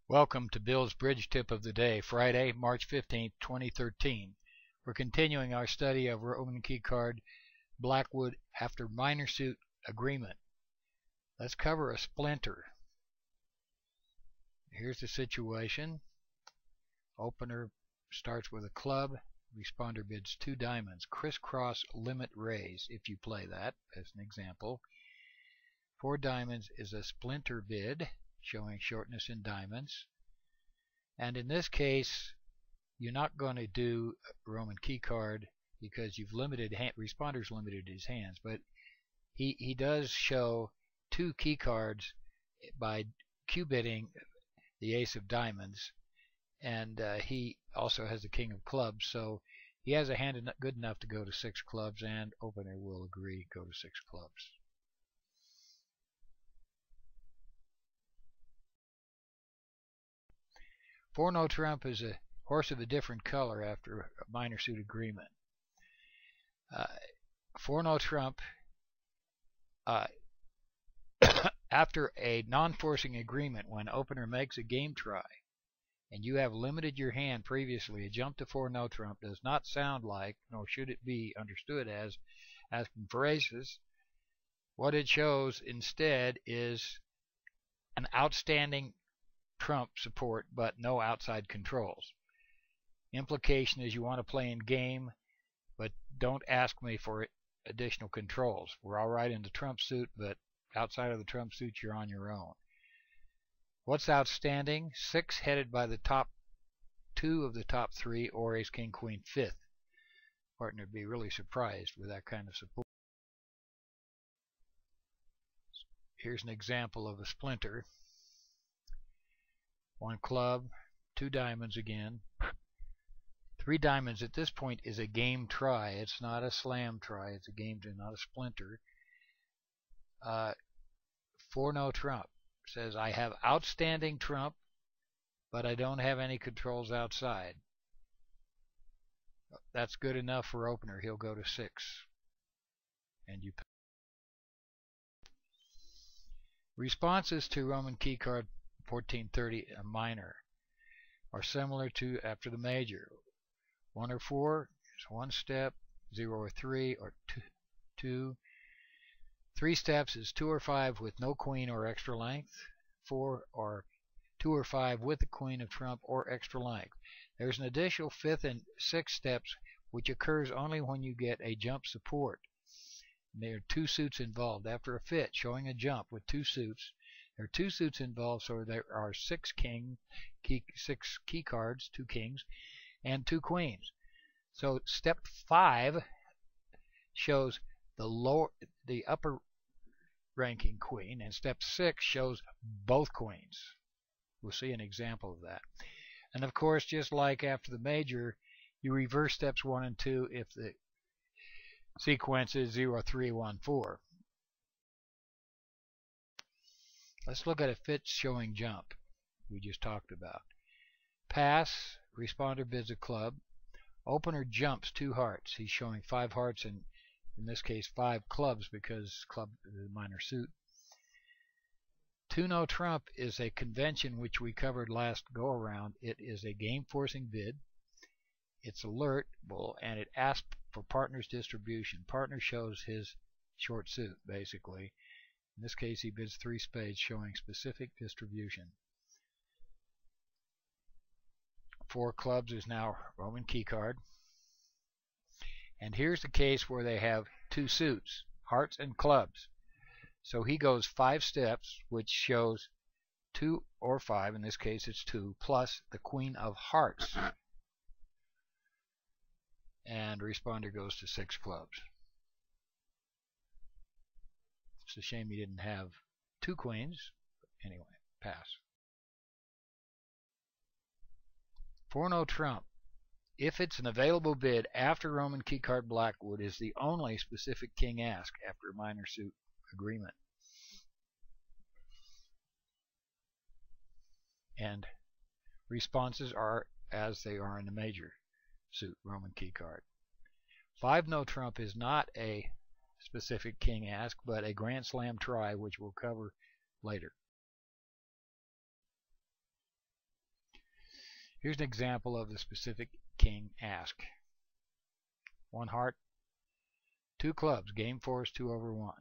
Welcome to Bill's Bridge Tip of the Day, Friday, March 15, 2013. We're continuing our study of Roman key card Blackwood after minor suit agreement. Let's cover a splinter. Here's the situation. Opener starts with a club. Responder bids 2 diamonds. Crisscross limit raise, if you play that, as an example. 4 diamonds is a splinter bid, showing shortness in diamonds. And in this case, you're not going to do Roman key card because you've limited responder's limited his hands, but he does show 2 key cards by Q bidding the ace of diamonds, and he also has the king of clubs, so he has a hand good enough to go to 6 clubs, and opener will agree go to 6 clubs. Four no trump is a horse of a different color after a minor suit agreement. Four no trump after a non-forcing agreement, when opener makes a game try and you have limited your hand previously, a jump to 4 no trump does not sound like, nor should it be understood as, asking for aces. What it shows instead is an outstanding trump support but no outside controls. Implication is you want to play in game, but don't ask me for additional controls. We're alright in the trump suit, but outside of the trump suit you're on your own. What's outstanding? 6 headed by the top 2 of the top 3, or ace king queen 5th. Partner would be really surprised with that kind of support. Here's an example of a splinter. 1 club, 2 diamonds again. 3 diamonds at this point is a game try. It's not a slam try. It's a game try, not a splinter. 4 no trump says I have outstanding trump, but I don't have any controls outside. That's good enough for opener. He'll go to 6. And you. Responses to Roman key card 1430 a minor are similar to after the major. 1 or 4 is 1 step, 0 or 3 or 2. 3 steps is 2 or 5 with no queen or extra length. 4 or 2 or 5 with the queen of trump or extra length. There's an additional 5th and 6th steps which occurs only when you get a jump support. There are 2 suits involved. After a fit showing a jump with 2 suits, there are 2 suits involved, so there are 6 key cards, 2 kings, and 2 queens. So step 5 shows the upper ranking queen, and step 6 shows both queens. We'll see an example of that. And of course, just like after the major, you reverse steps 1 and 2 if the sequence is 0, 3, 1, 4. Let's look at a fit showing jump we just talked about. Pass, responder bids a club. Opener jumps 2 hearts. He's showing 5 hearts and in this case 5 clubs because club is a minor suit. 2 no trump is a convention which we covered last go around. It is a game forcing bid. It's alertable and it asks for partner's distribution. Partner shows his short suit basically. In this case he bids 3 spades showing specific distribution. 4 clubs is now Roman key card. And here's the case where they have 2 suits, hearts and clubs. So he goes 5 steps, which shows 2 or 5, in this case it's 2, plus the queen of hearts. And responder goes to 6 clubs. It's a shame he didn't have 2 queens. Anyway, pass. 4 no trump, if it's an available bid after Roman key card Blackwood, is the only specific king ask after a minor suit agreement. And responses are as they are in the major suit Roman key card. 5 no trump is not a specific king ask, but a grand slam try, which we'll cover later. Here's an example of the specific king ask. 1 heart, 2 clubs, game 4 is 2/1.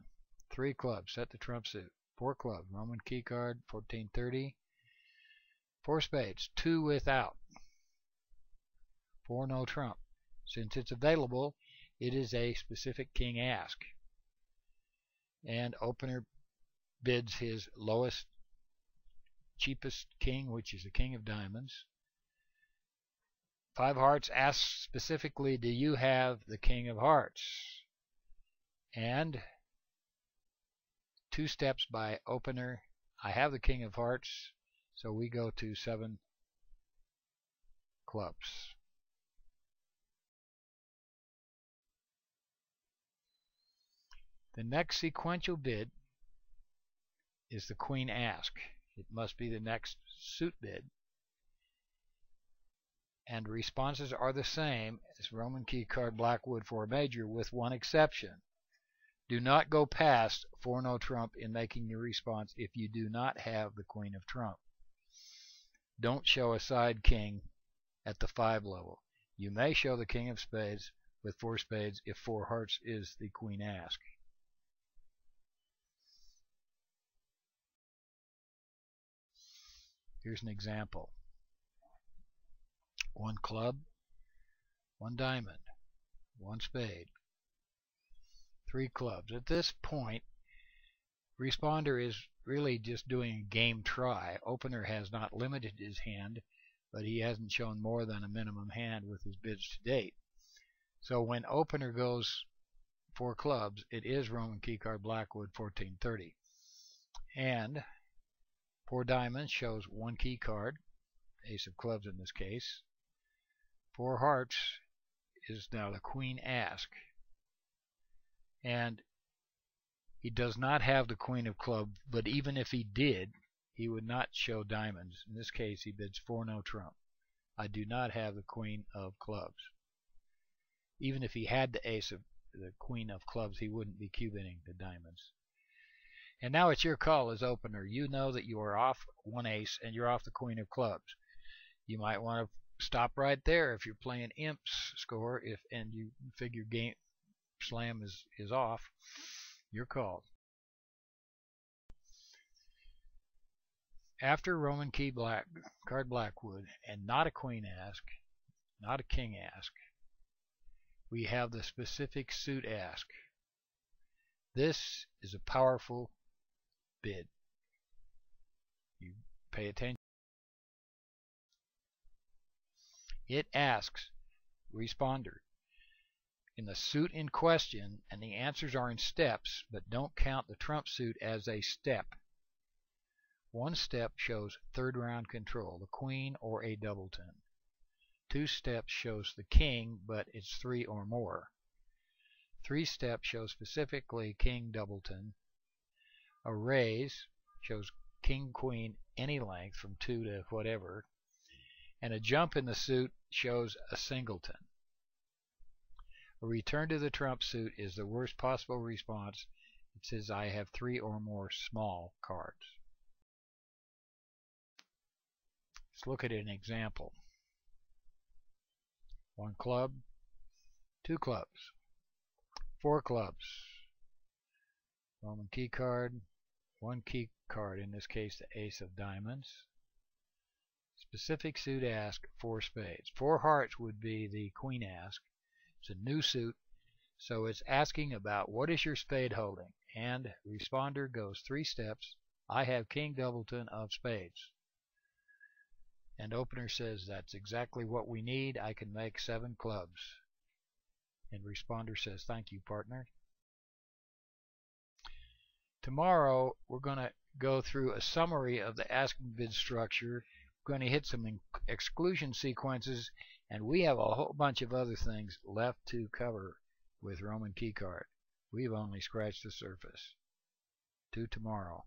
3 clubs, set the trump suit. 4 clubs, Roman key card, 1430. 4 spades, 2 without. 4 no trump. Since it's available, it is a specific king ask. And opener bids his lowest, cheapest king, which is the king of diamonds. 5 hearts asks specifically, do you have the king of hearts? And 2 steps by opener, I have the king of hearts, so we go to 7 clubs. The next sequential bid is the queen ask. It must be the next suit bid. And responses are the same as Roman key card Blackwood for a major, with one exception. Do not go past 4 no trump in making your response if you do not have the queen of trump. Don't show a side king at the 5 level. You may show the king of spades with 4 spades if 4 hearts is the queen ask. Here's an example. 1 club, 1 diamond, 1 spade, 3 clubs. At this point, responder is really just doing a game try. Opener has not limited his hand, but he hasn't shown more than a minimum hand with his bids to date. So when opener goes 4 clubs, it is Roman key card Blackwood 1430. And 4 diamonds shows 1 key card, ace of clubs in this case. 4 hearts is now the queen ask. And he does not have the queen of clubs, but even if he did, he would not show diamonds. In this case, he bids 4 no trump. I do not have the queen of clubs. Even if he had the queen of clubs, he wouldn't be q-bidding the diamonds. And now it's your call as opener. You know that you are off 1 ace and you're off the queen of clubs. You might want to stop right there if you're playing imps score, and you figure game slam is off. Your call. After Roman key card Blackwood and not a queen ask, not a king ask, we have the specific suit ask. This is a powerful bid. You pay attention. It asks responder in the suit in question, and the answers are in steps, but don't count the trump suit as a step. 1 step shows 3rd round control, the queen or a doubleton. 2 steps shows the king, but it's 3 or more. 3 steps shows specifically king doubleton. A raise shows king queen any length from 2 to whatever. And a jump in the suit shows a singleton. A return to the trump suit is the worst possible response. It says I have 3 or more small cards. Let's look at an example. 1 club, 2 clubs, 4 clubs, Roman key card, 1 key card, in this case the ace of diamonds. Specific suit ask 4 spades. 4 hearts would be the queen ask. It's a new suit, so it's asking about what is your spade holding, and responder goes 3 steps. I have king doubleton of spades. And opener says that's exactly what we need. I can make 7 clubs. And responder says thank you, partner. Tomorrow we're going to go through a summary of the ask and bid structure. We're going to hit some exclusion sequences, and we have a whole bunch of other things left to cover with Roman key card. We've only scratched the surface. To tomorrow.